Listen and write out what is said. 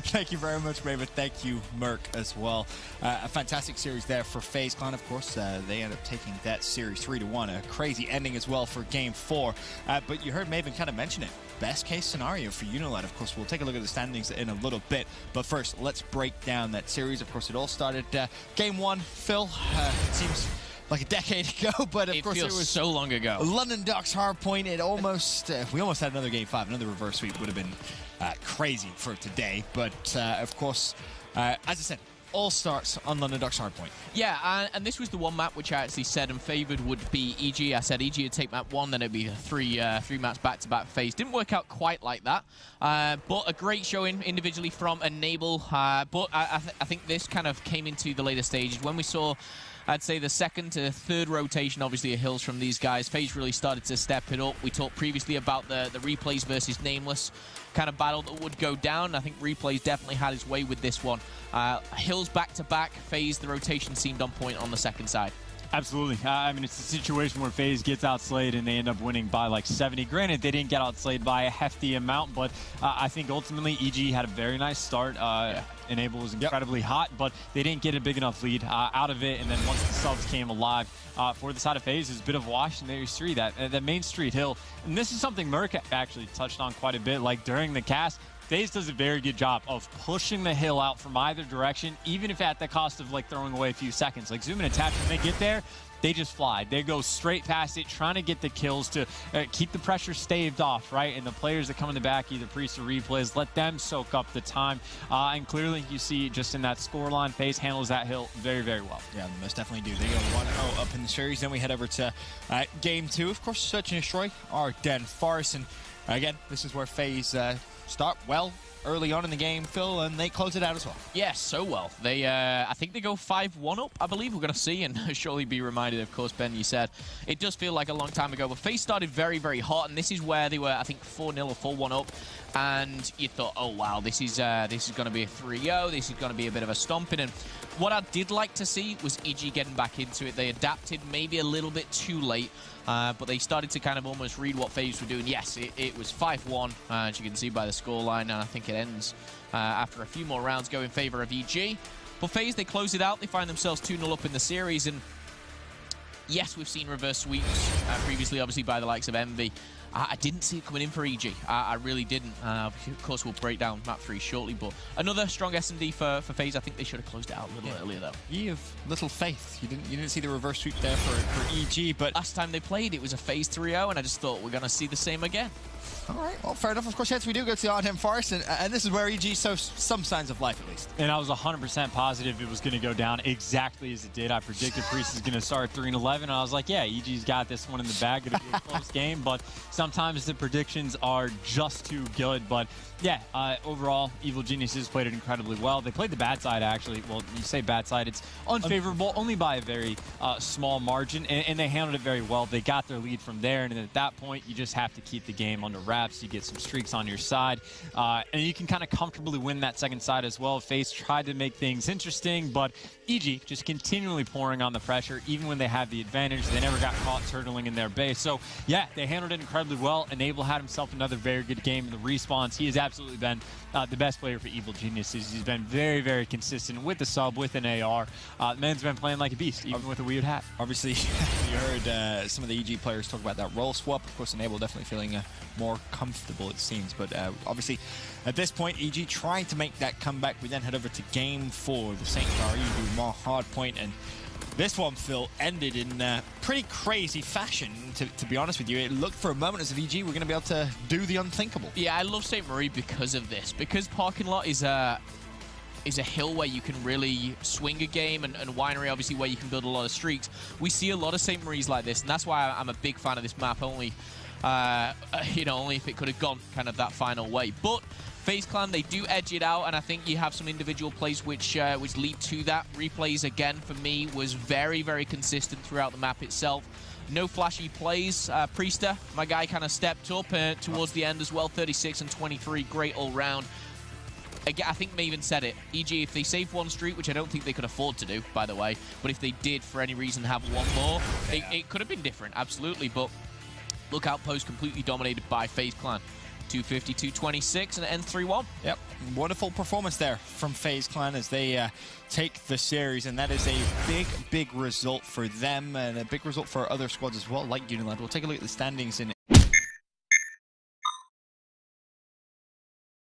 Thank you very much, Raven. Thank you, Merc, as well. A fantastic series there for FaZe Clan, of course. They end up taking that series 3-1. A crazy ending as well for Game 4. But you heard Maven kind of mention it. Best case scenario for Unilat. Of course, we'll take a look at the standings in a little bit. But first, let's break down that series. Of course, it all started Game 1. Phil, it seems like a decade ago, but of course it was so long ago. London Docks Hardpoint. It almost, we almost had another Game 5. Another reverse sweep would have been crazy for today. But of course, as I said, all starts on London Docks Hardpoint. Yeah, and this was the one map which I actually said and favored would be EG. I said EG would take map 1, then it'd be three maps back-to-back FaZe. Didn't work out quite like that, but a great showing individually from Enable. But I think this kind of came into the later stages when we saw, I'd say, the second to third rotation, obviously, of hills from these guys. FaZe really started to step it up. We talked previously about the Replays versus Nameless kind of battle that would go down. I think Replays definitely had his way with this one. Hills back-to-back, FaZe, the rotation seemed on point on the second side. Absolutely. I mean, it's a situation where FaZe gets outslayed and they end up winning by like 70. Granted, they didn't get outslayed by a hefty amount, but I think ultimately EG had a very nice start. Enable was incredibly hot, but they didn't get a big enough lead out of it. And then once the subs came alive for the side of FaZe, there's a bit of wash in their street, that main street hill. And this is something Merc actually touched on quite a bit, like during the cast. FaZe does a very good job of pushing the hill out from either direction, even if at the cost of like throwing away a few seconds. Like zoom and attach, when they get there, they just fly. They go straight past it, trying to get the kills to keep the pressure staved off, right? And the players that come in the back, either Priest or Replays, let them soak up the time. And clearly, you see just in that scoreline, FaZe handles that hill very, very well. Yeah, they most definitely do. They go 1-0 up in the series. Then we head over to Game 2. Of course, Search and Destroy are Den Forest. And again, this is where FaZe start well early on in the game, Phil, and they close it out as well. Yes, so well. They, I think they go 5-1 up, I believe we're going to see, and surely be reminded, of course, Ben, you said. It does feel like a long time ago, but FaZe started very, very hot, and this is where they were, I think, 4-0 or 4-1 up, and you thought, oh, wow, this is going to be a 3-0, this is going to be a bit of a stomping, and what I did like to see was EG getting back into it. They adapted maybe a little bit too late, but they started to kind of almost read what FaZe were doing. Yes, it was 5-1, as you can see by the scoreline, and I think it ends after a few more rounds go in favor of EG. But FaZe, they close it out. They find themselves 2-0 up in the series, and yes, we've seen reverse sweeps previously, obviously, by the likes of Envy. I didn't see it coming in for EG. I really didn't. Of course, we'll break down map 3 shortly, but another strong S&D for FaZe. I think they should have closed it out a little earlier, though. You have little faith. You didn't see the reverse sweep there for EG, but last time they played, it was a FaZe 3-0, and I just thought we're going to see the same again. All right, well, fair enough. Of course, yes, we do go to the Arnhem Forest, and this is where EG shows some signs of life, at least. And I was 100% positive it was going to go down exactly as it did. I predicted Priest is going to start 3-11, and I was like, yeah, EG's got this one in the bag. Going to be a close game, but sometimes the predictions are just too good. But yeah, overall, Evil Geniuses played it incredibly well. They played the bad side, actually. Well, you say bad side, it's unfavorable, only by a very small margin, and they handled it very well. They got their lead from there, and at that point, you just have to keep the game under wraps. You get some streaks on your side, and you can kind of comfortably win that second side as well. FaZe tried to make things interesting, but EG just continually pouring on the pressure, even when they had the advantage. They never got caught turtling in their base. So, yeah, they handled it incredibly well. Enable had himself another very good game in the respawns. He has absolutely been the best player for Evil Geniuses. He's been very, very consistent with the sub, with an AR. The man's been playing like a beast, even with a weird hat. Obviously, you heard some of the EG players talk about that role swap. Of course, Enable definitely feeling more comfortable, it seems. But obviously, at this point, EG trying to make that comeback. We then head over to Game 4. The St. Clair do more hard point, and this one, Phil, ended in pretty crazy fashion, to be honest with you. It looked for a moment as if EG were going to be able to do the unthinkable. Yeah, I love St. Marie because of this. Because Parking Lot is a hill where you can really swing a game, and Winery, obviously, where you can build a lot of streaks. We see a lot of St. Marie's like this, and that's why I'm a big fan of this map, only only if it could have gone kind of that final way. But FaZe Clan, they do edge it out, and I think you have some individual plays which lead to that. Replays, again, for me, was very, very consistent throughout the map itself. No flashy plays. Priester, my guy, kind of stepped up towards the end as well. 36 and 23, great all round. Again, I think Maven said it. EG, if they saved one streak, which I don't think they could afford to do, by the way, but if they did, for any reason, have one more, it could have been different, absolutely. But look, Outpost completely dominated by FaZe Clan. 250, 226, and end 3-1. Yep, wonderful performance there from FaZe Clan as they take the series, and that is a big result for them and a big result for other squads as well, like Uniland. We'll take a look at the standings in